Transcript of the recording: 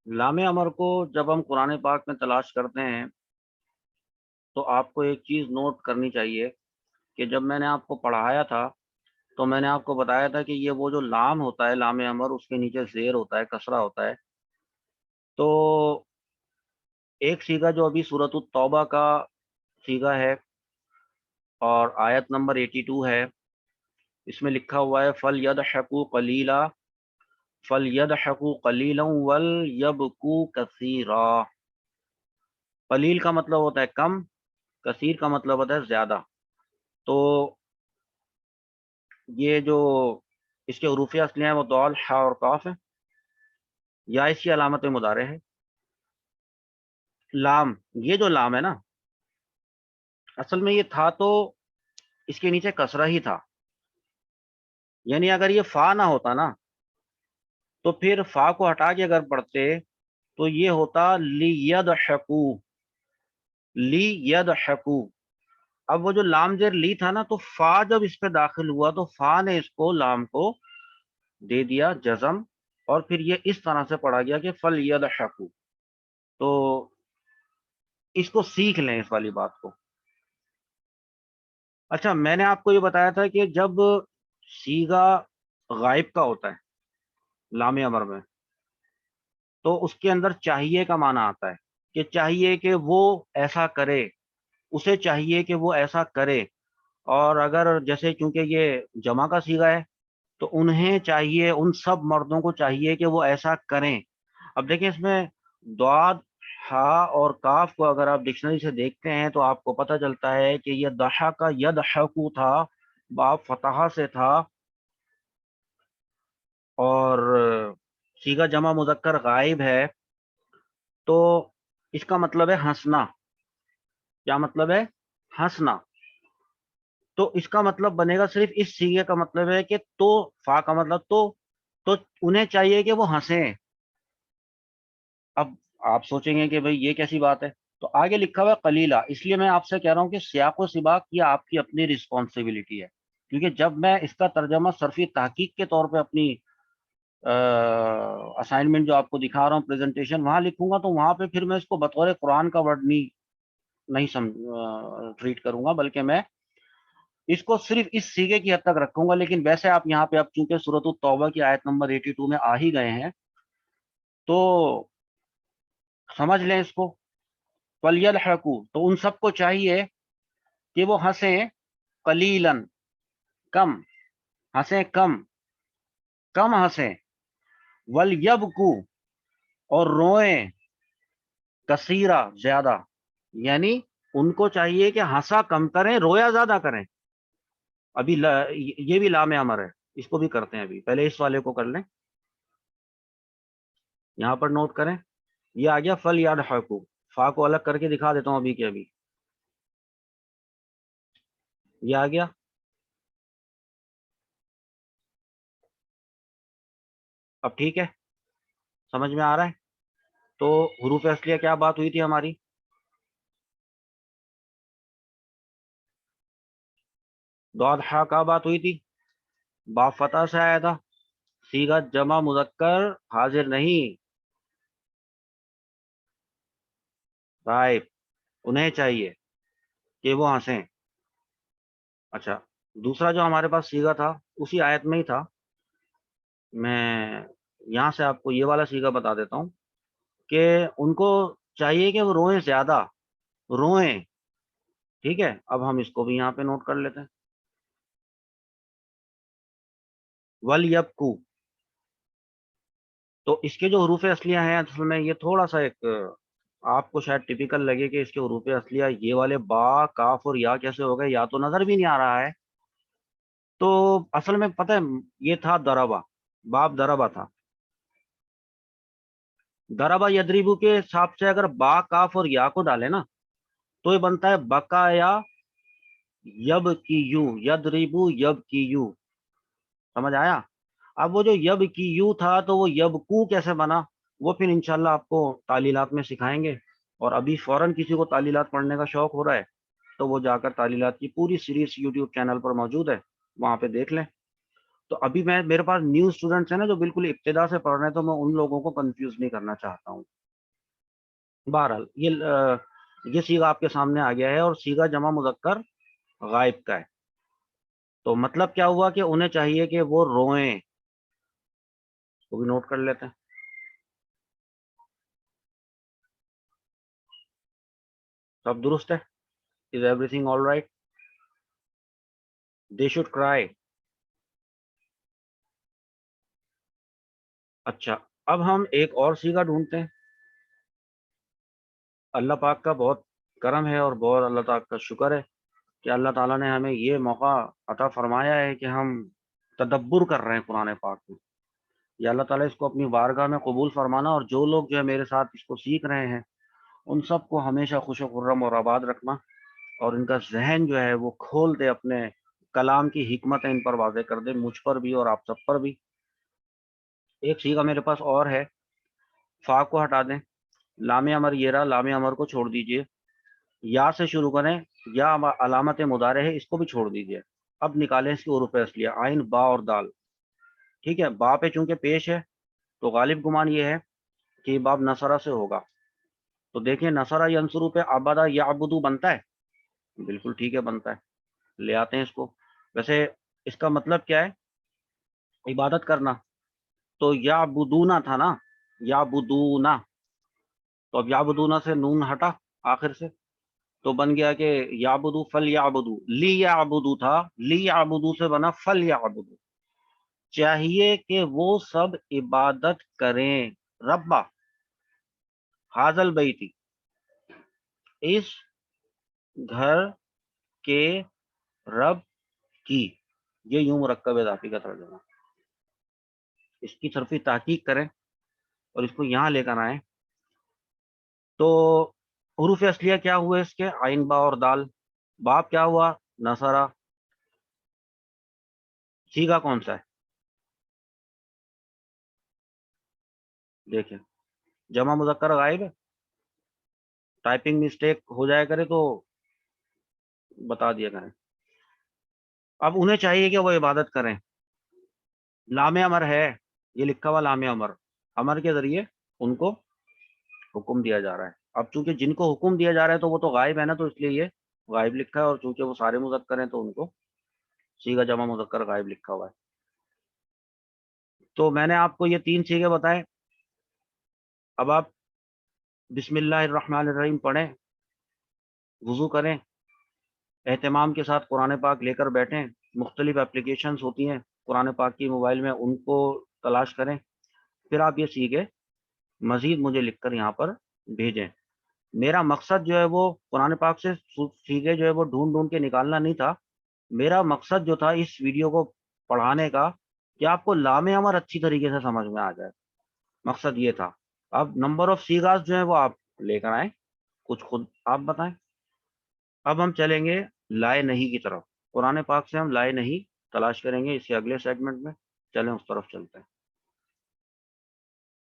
لام امر کو جب ہم قرآن پاک میں تلاش کرتے ہیں تو آپ کو ایک چیز نوٹ کرنی چاہیے کہ جب میں نے آپ کو پڑھایا تھا تو میں نے آپ کو بتایا تھا کہ یہ وہ جو لام ہوتا ہے لام امر، اس کے نیچے زیر ہوتا ہے، کسرہ ہوتا ہے۔ تو ایک سیگا جو ابھی سورۃ التوبہ کا سیگا ہے اور آیت نمبر 82 ہے، اس میں لکھا ہوا ہے فَلْيَضْحَكُوا قَلِيلًا فَلْيَضْحَكُوا قَلِيلًا وَلْيَبْكُوا كَثِيرًا۔ قلیل کا مطلب ہوتا ہے کم، کثیر کا مطلب ہوتا ہے زیادہ۔ تو یہ جو اس کے حروف اصلی ہیں وہ دال، حا اور قاف ہے، یا اس کی علامت مضارع ہے۔ لام، یہ جو لام ہے نا، اصل میں یہ تھا تو اس کے نیچے کسرہ ہی تھا، یعنی اگر یہ فا نہ ہوتا نا تو پھر فا کو ہٹا کے اگر پڑھتے تو یہ ہوتا لیضحکوا، لیضحکوا۔ اب وہ جو لام زیر لی تھا نا، تو فا جب اس پہ داخل ہوا تو فا نے اس کو لام کو دے دیا جزم، اور پھر یہ اس طرح سے پڑھا گیا کہ فَلْيَضْحَكُوا۔ تو اس کو سیکھ لیں، اس والی بات کو۔ اچھا، میں نے آپ کو یہ بتایا تھا کہ جب سیگا غائب کا ہوتا ہے لام امر میں، تو اس کے اندر چاہیے کا معنی آتا ہے کہ چاہیے کہ وہ ایسا کرے، اسے چاہیے کہ وہ ایسا کرے۔ اور اگر جیسے چونکہ یہ جمع کا سیگا ہے تو انہیں چاہیے، ان سب مردوں کو چاہیے کہ وہ ایسا کریں۔ اب دیکھیں اس میں ضاد، ہا اور کاف کو اگر آپ ڈکشنری سے دیکھتے ہیں تو آپ کو پتہ چلتا ہے کہ یہ دحا کا یدحکو تھا، باب فتحہ سے تھا، اور صیغہ جمع مذکر غائب ہے، تو اس کا مطلب ہے ہنسنا۔ کیا مطلب ہے؟ ہنسنا۔ تو اس کا مطلب بنے گا، صرف اس صیغے کا مطلب ہے کہ تو، فا کا مطلب تو انہیں چاہیے کہ وہ ہنسیں۔ اب آپ سوچیں گے کہ بھئی یہ کیسی بات ہے، تو آگے لکھا ہوا ہے قلیلہ، اس لیے میں آپ سے کہہ رہا ہوں کہ سیاق و سباق یہ آپ کی اپنی رسپانسبلٹی ہے، کیونکہ جب میں اس کا ترجمہ صرفی تحقیق کے طور پہ اپنی اسائنمنٹ جو آپ کو دکھا رہا ہوں پریزنٹیشن وہاں لکھوں گا، تو وہاں پہ پھر میں اس کو بطور قرآن کا ورڈ نہیں ٹریٹ کروں گا، بلکہ میں اس کو صرف اس سیغے کی حد تک رکھوں گا۔ لیکن ویسے آپ یہاں پہ اب چونکہ سورۃ التوبہ کی آیت نمبر 82 میں آ ہی گئے ہیں تو سمجھ لیں اس کو۔ فَلْيَضْحَكُوا، تو ان سب کو چاہیے کہ وہ ہنسیں، قلیلاً، کم ہنسیں، کم ہنسیں، وَلْيَبْكُوا، اور روئیں، کثیرہ، زیادہ، یعنی ان کو چاہیے کہ ہنسا کم کریں، رویا زیادہ کریں۔ ابھی یہ بھی لام امر ہے، اس کو بھی کرتے ہیں، ابھی پہلے اس والے کو کر لیں، یہاں پر نوٹ کریں، یہ آ گیا فَلْيَضْحَكُوا، فا کو الگ کر کے دکھا دیتا ہوں ابھی کے ابھی، یہ آ گیا۔ اب ٹھیک ہے، سمجھ میں آ رہا ہے؟ تو حروف اصلیہ کیا بات ہوئی تھی ہماری؟ ضاد حا کا بات ہوئی تھی، با فتح سے آیا تھا، صیغہ جمع مذکر حاضر نہیں، غائب، انہیں چاہیے کہ وہ ہنسیں۔ اچھا، دوسرا جو ہمارے پاس صیغہ تھا اسی آیت میں ہی تھا، میں یہاں سے آپ کو یہ والا صیغہ بتا دیتا ہوں کہ ان کو چاہیے کہ وہ روئیں، زیادہ روئیں۔ ٹھیک ہے، اب ہم اس کو بھی یہاں پہ نوٹ کر لیتے ہیں، وَلْيَبْكُوا۔ تو اس کے جو حروف اصلیہ ہیں، اصل میں یہ تھوڑا سا ایک آپ کو شاید ٹپیکل لگے کہ اس کے حروف اصلیہ یہ والے با، کاف اور یا کیسے ہو گئے، یا تو نظر بھی نہیں آ رہا ہے۔ تو اصل میں پتہ ہے یہ تھا دربا، باب دربا تھا، دربا یدریبو کے حساب سے اگر با، کاف اور یا کو ڈالے نا تو یہ بنتا ہے بکا یا یب کی یو، یدریبو یب کی یو، سمجھ آیا؟ اب وہ جو یب کی یو تھا تو وہ یب کو کیسے بنا، وہ پھر انشاءاللہ آپ کو تعلیلات میں سکھائیں گے، اور ابھی فوراً کسی کو تعلیلات پڑھنے کا شوق ہو رہا ہے تو وہ جا کر تعلیلات کی پوری سیریز یوٹیوب چینل پر موجود ہے، وہاں پہ دیکھ لیں۔ تو ابھی میرے پاس نیو اسٹوڈنٹس ہیں نا جو بالکل ابتدا سے پڑھ رہے ہیں، تو میں ان لوگوں کو کنفیوز نہیں کرنا چاہتا ہوں. بہرحال یہ سیغہ آپ کے سامنے آ گیا ہے، اور سیغہ جمع مذکر غائب کا ہے. تو مطلب کیا ہوا کہ انہیں چاہیے کہ وہ روئیں. وہ بھی نوٹ کر لیتے ہیں. سب درست ہے؟ Is every thing all right? They should کرائی. اچھا، اب ہم ایک اور سیغہ ڈھونڈتے ہیں. اللہ پاک کا بہت کرم ہے اور بہت اللہ تعالیٰ کا شکر ہے کہ اللہ تعالیٰ نے ہمیں یہ موقع عطا فرمایا ہے کہ ہم تدبر کر رہے ہیں قرآن پاک میں. یا اللہ تعالیٰ اس کو اپنی بارگاہ میں قبول فرمانا، اور جو لوگ جو ہے میرے ساتھ اس کو سیکھ رہے ہیں ان سب کو ہمیشہ خوش و خرم اور آباد رکھنا، اور ان کا ذہن جو ہے وہ کھول دے، اپنے کلام کی حکمتیں ان پر واضح کر دے، مجھ پر بھی اور آپ سب پر بھی. ایک سیغہ میرے پاس اور ہے. فا کو ہٹا دیں. لام امر یہ رہا، لام امر کو چھوڑ دیجئے. یا سے شروع کریں، یا علامت مضارع ہے، اس کو بھی چھوڑ دیجئے. اب نکالیں اس کی حروف اصلیہ، عین، با اور دال. ٹھیک ہے، با پہ چونکہ پیش ہے تو غالب گمان یہ ہے کہ یہ باب نصرہ سے ہوگا. تو دیکھیں، نصرہ ینصرو پہ عبدہ یعبدو بنتا ہے. بالکل ٹھیک ہے، بنتا ہے. لے آتے ہیں اس کو. ویسے اس کا مطلب کیا ہے؟ عبادت کرنا. تو یعبدونا تھا نا، یعبدونا. تو اب یعبدونا سے نون ہٹا آخر سے، تو بن گیا کہ یعبدو فل یعبدو. لی یعبدو تھا، لی یعبدو سے بنا فل یعبدو. چاہیے کہ وہ سب عبادت کریں. ربا حاضل بیتی، اس گھر کے رب کی. یہ یوں مرکب اضافی کا ترجمہ. اس کی صرفی تحقیق کریں اور اس کو یہاں لے کر آئیں. تو حروف اصلیہ کیا ہوئے اس کے؟ عین، با اور دال. باب کیا ہوا؟ نصرہ. سیغہ کون سا ہے؟ دیکھیں، جمع مذکر غائب ہے. ٹائپنگ مسٹیک ہو جائے کرے تو بتا دیا کریں. اب انہیں چاہیے کہ وہ عبادت کریں. لام امر ہے، یہ لکھا ہوا لام امر. امر کے ذریعے ان کو حکم دیا جا رہا ہے. اب چونکہ جن کو حکم دیا جا رہا ہے تو وہ تو غائب ہے نا، تو اس لیے یہ غائب لکھا ہے، اور چونکہ وہ سارے مذکر ہیں تو ان کو سیغہ جمع مذکر غائب لکھا ہوا ہے. تو میں نے آپ کو یہ 3 سیغے بتائے. اب آپ بسم اللہ الرحمن الرحیم پڑھیں، وضو کریں، اہتمام کے ساتھ قرآن پاک لے کر بیٹھیں. مختلف اپلیکیشنز ہوتی ہیں قرآن پاک کی موبائل میں، ان کو تلاش کریں. پھر آپ یہ سیغے مزید مجھے لکھ کر یہاں پر بھیجیں. میرا مقصد جو ہے وہ قرآن پاک سے سیغے جو ہے وہ ڈھونڈ ڈھونڈ کے نکالنا نہیں تھا. میرا مقصد جو تھا اس ویڈیو کو پڑھانے کا کہ آپ کو لام امر اچھی طریقے سے سمجھ میں آ جائے. مقصد یہ تھا. اب نمبر آف سیغاز جو ہیں وہ آپ لے کر آئیں، کچھ خود آپ بتائیں. اب ہم چلیں گے لائے نہیں کی طرف. قرآن پاک سے ہم لائے نہیں تلاش کریں گے اس سے اگلے سیگمنٹ میں. چلیں اس طرف چلتے ہیں.